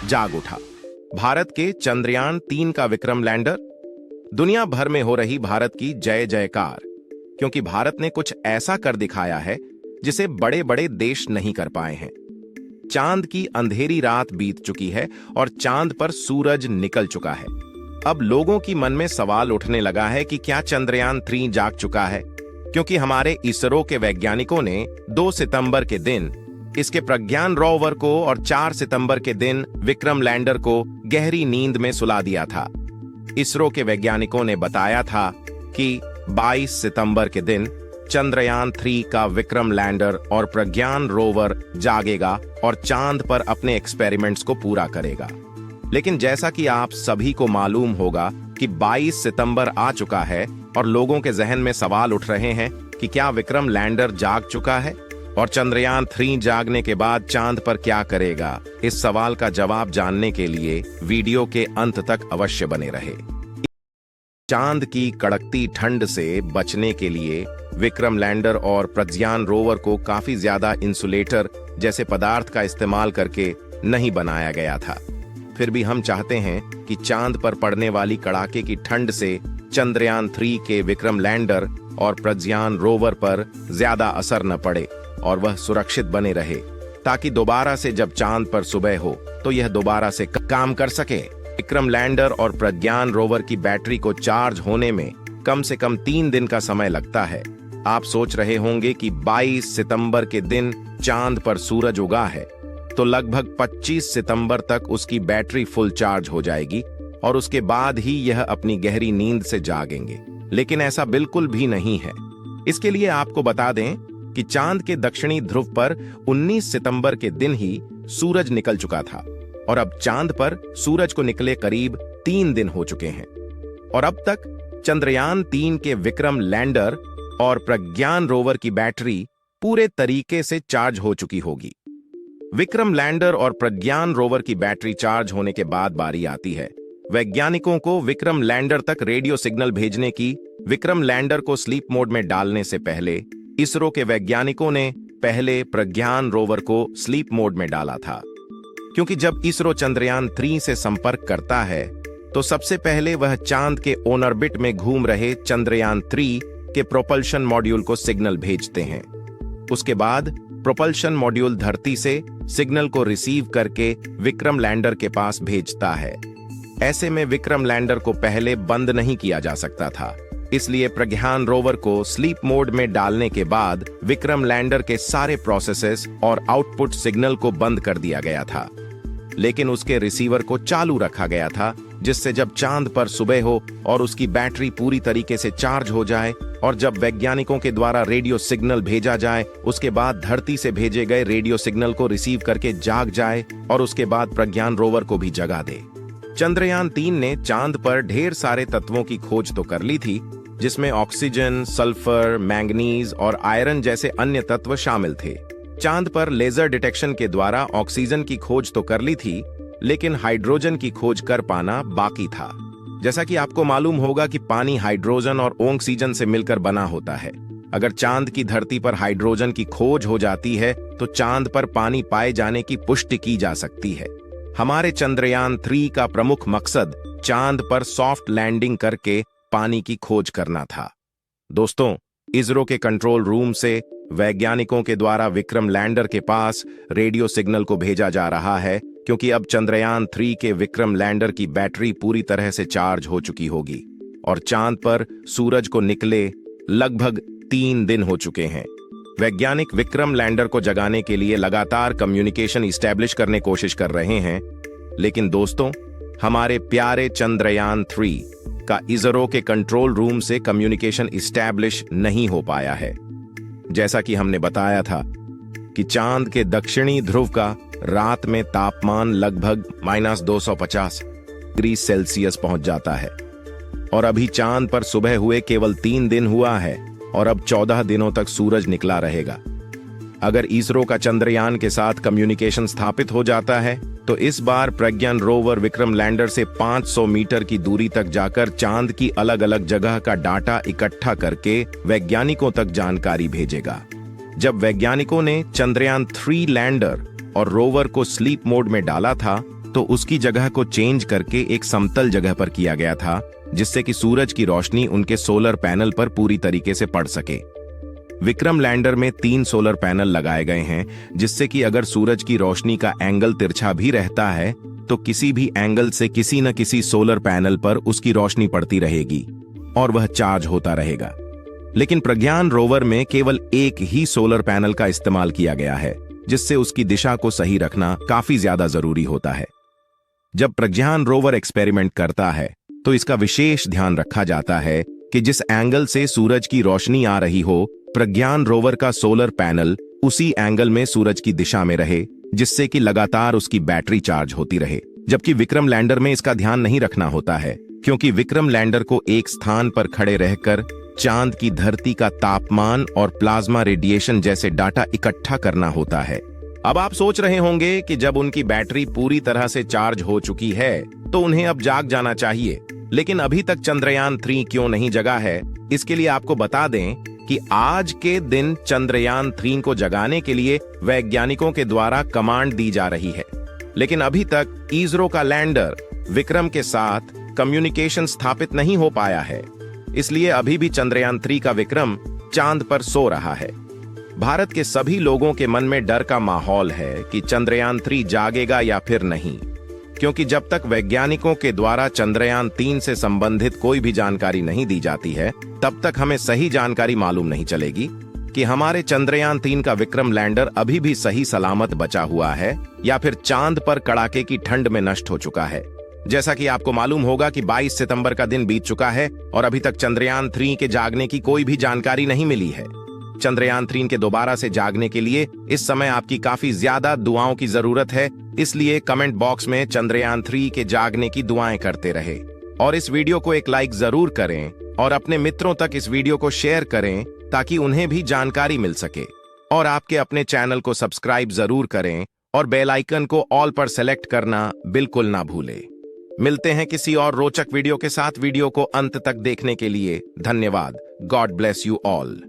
जाग उठा। भारत के चंद्रयान-3 का विक्रम लैंडर। दुनिया भर में हो रही भारत की जय जयकार, क्योंकि भारत ने कुछ ऐसा कर दिखाया है जिसे बड़े बड़े देश नहीं कर पाए हैं। चांद की अंधेरी रात बीत चुकी है और चांद पर सूरज निकल चुका है। अब लोगों की मन में सवाल उठने लगा है कि क्या चंद्रयान-3 जाग चुका है, क्योंकि हमारे इसरो के वैज्ञानिकों ने 2 सितंबर के दिन इसके प्रज्ञान रोवर को और 4 सितंबर के दिन विक्रम लैंडर को गहरी नींद में सुला दिया था। इसरो के वैज्ञानिकों ने बताया था कि 22 सितंबर के दिन चंद्रयान-3 का विक्रम लैंडर और प्रज्ञान रोवर जागेगा और चांद पर अपने एक्सपेरिमेंट्स को पूरा करेगा। लेकिन जैसा कि आप सभी को मालूम होगा कि 22 सितंबर आ चुका है और लोगों के जहन में सवाल उठ रहे हैं कि क्या विक्रम लैंडर जाग चुका है और चंद्रयान-3 जागने के बाद चांद पर क्या करेगा। इस सवाल का जवाब जानने के लिए वीडियो के अंत तक अवश्य बने रहे। चांद की कड़कती ठंड से बचने के लिए विक्रम लैंडर और प्रज्ञान रोवर को काफी ज्यादा इंसुलेटर जैसे पदार्थ का इस्तेमाल करके नहीं बनाया गया था। फिर भी हम चाहते हैं कि चांद पर पड़ने वाली कड़ाके की ठंड से चंद्रयान-3 के विक्रम लैंडर और प्रज्ञान रोवर पर ज्यादा असर न पड़े और वह सुरक्षित बने रहे, ताकि दोबारा से जब चांद पर सुबह हो तो यह दोबारा से काम कर सके। विक्रम लैंडर और प्रज्ञान रोवर की बैटरी को चार्ज होने में कम से कम 3 दिन का समय लगता है। आप सोच रहे होंगे कि 22 सितंबर के दिन चांद पर सूरज उगा है, तो लगभग 25 सितंबर तक उसकी बैटरी फुल चार्ज हो जाएगी और उसके बाद ही यह अपनी गहरी नींद से जागेंगे। लेकिन ऐसा बिल्कुल भी नहीं है। इसके लिए आपको बता दें कि चांद के दक्षिणी ध्रुव पर 19 सितंबर के दिन ही सूरज निकल चुका था और अब चांद पर सूरज को निकले करीब 3 दिन हो चुके हैं और अब तक चंद्रयान-3 के विक्रम लैंडर और प्रज्ञान रोवर की बैटरी पूरे तरीके से चार्ज हो चुकी होगी। विक्रम लैंडर और प्रज्ञान रोवर की बैटरी चार्ज होने के बाद बारी आती है वैज्ञानिकों को विक्रम लैंडर तक रेडियो सिग्नल भेजने की। विक्रम लैंडर को स्लीप मोड में डालने से पहले इसरो के वैज्ञानिकों ने पहले प्रज्ञान रोवर को स्लीप मोड में डाला था, क्योंकि जब इसरो चंद्रयान-3 से संपर्क करता है तो सबसे पहले वह चांद के ऑर्बिट में घूम रहे चंद्रयान-3 के प्रोपल्शन मॉड्यूल को सिग्नल भेजते हैं। उसके बाद प्रोपल्शन मॉड्यूल धरती से सिग्नल को रिसीव करके विक्रम लैंडर के पास भेजता है। ऐसे में विक्रम लैंडर को पहले बंद नहीं किया जा सकता था, इसलिए प्रज्ञान रोवर को स्लीप मोड में डालने के बाद विक्रम लैंडर के सारे प्रोसेसेस और आउटपुट सिग्नल को बंद कर दिया गया था, लेकिन उसके रिसीवर को चालू रखा गया था, जिससे जब चांद पर सुबह हो और उसकी बैटरी पूरी तरीके से चार्ज हो जाए और जब वैज्ञानिकों के द्वारा रेडियो सिग्नल भेजा जाए, उसके बाद धरती से भेजे गए रेडियो सिग्नल को रिसीव करके जाग जाए और उसके बाद प्रज्ञान रोवर को भी जगा दे। चंद्रयान-3 ने चांद पर ढेर सारे तत्वों की खोज तो कर ली थी, जिसमें ऑक्सीजन, सल्फर, मैंगनीज और आयरन जैसे अन्य तत्व शामिल थे। चांद पर लेजर डिटेक्शन के द्वारा ऑक्सीजन की खोज तो कर ली थी, लेकिन हाइड्रोजन की खोज कर पाना बाकी था। जैसा कि आपको मालूम होगा कि पानी हाइड्रोजन और ऑक्सीजन से मिलकर बना होता है। अगर चांद की धरती पर हाइड्रोजन की खोज हो जाती है तो चांद पर पानी पाए जाने की पुष्टि की जा सकती है। हमारे चंद्रयान-3 का प्रमुख मकसद चांद पर सॉफ्ट लैंडिंग करके पानी की खोज करना था। दोस्तों, इसरो के कंट्रोल रूम से वैज्ञानिकों के द्वारा विक्रम लैंडर के पास रेडियो सिग्नल को भेजा जा रहा है, क्योंकि अब चंद्रयान-3 के विक्रम लैंडर की बैटरी पूरी तरह से चार्ज हो चुकी होगी और चांद पर सूरज को निकले लगभग 3 दिन हो चुके हैं। वैज्ञानिक विक्रम लैंडर को जगाने के लिए लगातार कम्युनिकेशन इस्टेब्लिश करने कोशिश कर रहे हैं, लेकिन दोस्तों, हमारे प्यारे चंद्रयान-3 का इसरो के कंट्रोल रूम से कम्युनिकेशन इस्टेब्लिश नहीं हो पाया है। जैसा कि हमने बताया था कि चांद के दक्षिणी ध्रुव का रात में तापमान लगभग -250 डिग्री सेल्सियस पहुंच जाता है और अभी चांद पर सुबह हुए केवल 3 दिन हुआ है और अब 14 दिनों तक सूरज निकला रहेगा। अगर इसरो का चंद्रयान के साथ कम्युनिकेशन स्थापित हो जाता है तो इस बार प्रज्ञान रोवर विक्रम लैंडर से 500 मीटर की दूरी तक जाकर चांद की अलग अलग जगह का डाटा इकट्ठा करके वैज्ञानिकों तक जानकारी भेजेगा। जब वैज्ञानिकों ने चंद्रयान-3 लैंडर और रोवर को स्लीप मोड में डाला था तो उसकी जगह को चेंज करके एक समतल जगह पर किया गया था, जिससे कि सूरज की रोशनी उनके सोलर पैनल पर पूरी तरीके से पड़ सके। विक्रम लैंडर में 3 सोलर पैनल लगाए गए हैं, जिससे कि अगर सूरज की रोशनी का एंगल तिरछा भी रहता है तो किसी भी एंगल से किसी न किसी सोलर पैनल पर उसकी रोशनी पड़ती रहेगी और वह चार्ज होता रहेगा। लेकिन प्रज्ञान रोवर में केवल एक ही सोलर पैनल का इस्तेमाल किया गया है, जिससे उसकी दिशा को सही रखना काफी ज्यादा जरूरी होता है। जब प्रज्ञान रोवर एक्सपेरिमेंट करता है तो इसका विशेष ध्यान रखा जाता है कि जिस एंगल से सूरज की रोशनी आ रही हो, प्रज्ञान रोवर का सोलर पैनल उसी एंगल में सूरज की दिशा में रहे, जिससे कि लगातार उसकी बैटरी चार्ज होती रहे। जबकि विक्रम लैंडर में इसका ध्यान नहीं रखना होता है, क्योंकि विक्रम लैंडर को एक स्थान पर खड़े रहकर चांद की धरती का तापमान और प्लाज्मा रेडिएशन जैसे डाटा इकट्ठा करना होता है। अब आप सोच रहे होंगे कि जब उनकी बैटरी पूरी तरह से चार्ज हो चुकी है तो उन्हें अब जाग जाना चाहिए, लेकिन अभी तक चंद्रयान 3 क्यों नहीं जगा है? इसके लिए आपको बता दें कि आज के दिन चंद्रयान 3 को जगाने के लिए वैज्ञानिकों के द्वारा कमांड दी जा रही है, लेकिन अभी तक इसरो का लैंडर विक्रम के साथ कम्युनिकेशन स्थापित नहीं हो पाया है। इसलिए अभी भी चंद्रयान 3 का विक्रम चांद पर सो रहा है। भारत के सभी लोगों के मन में डर का माहौल है कि चंद्रयान 3 जागेगा या फिर नहीं, क्योंकि जब तक वैज्ञानिकों के द्वारा चंद्रयान 3 से संबंधित कोई भी जानकारी नहीं दी जाती है, तब तक हमें सही जानकारी मालूम नहीं चलेगी कि हमारे चंद्रयान 3 का विक्रम लैंडर अभी भी सही सलामत बचा हुआ है या फिर चांद पर कड़ाके की ठंड में नष्ट हो चुका है। जैसा कि आपको मालूम होगा कि 22 सितंबर का दिन बीत चुका है और अभी तक चंद्रयान 3 के जागने की कोई भी जानकारी नहीं मिली है। चंद्रयान 3 के दोबारा से जागने के लिए इस समय आपकी काफी ज्यादा दुआओं की जरूरत है, इसलिए कमेंट बॉक्स में चंद्रयान 3 के जागने की दुआएं करते रहे और इस वीडियो को एक लाइक जरूर करें और अपने मित्रों तक इस वीडियो को शेयर करें ताकि उन्हें भी जानकारी मिल सके। और आपके अपने चैनल को सब्सक्राइब जरूर करें और बेल आइकन को ऑल पर सेलेक्ट करना बिल्कुल ना भूलें। मिलते हैं किसी और रोचक वीडियो के साथ। वीडियो को अंत तक देखने के लिए धन्यवाद। God bless you all.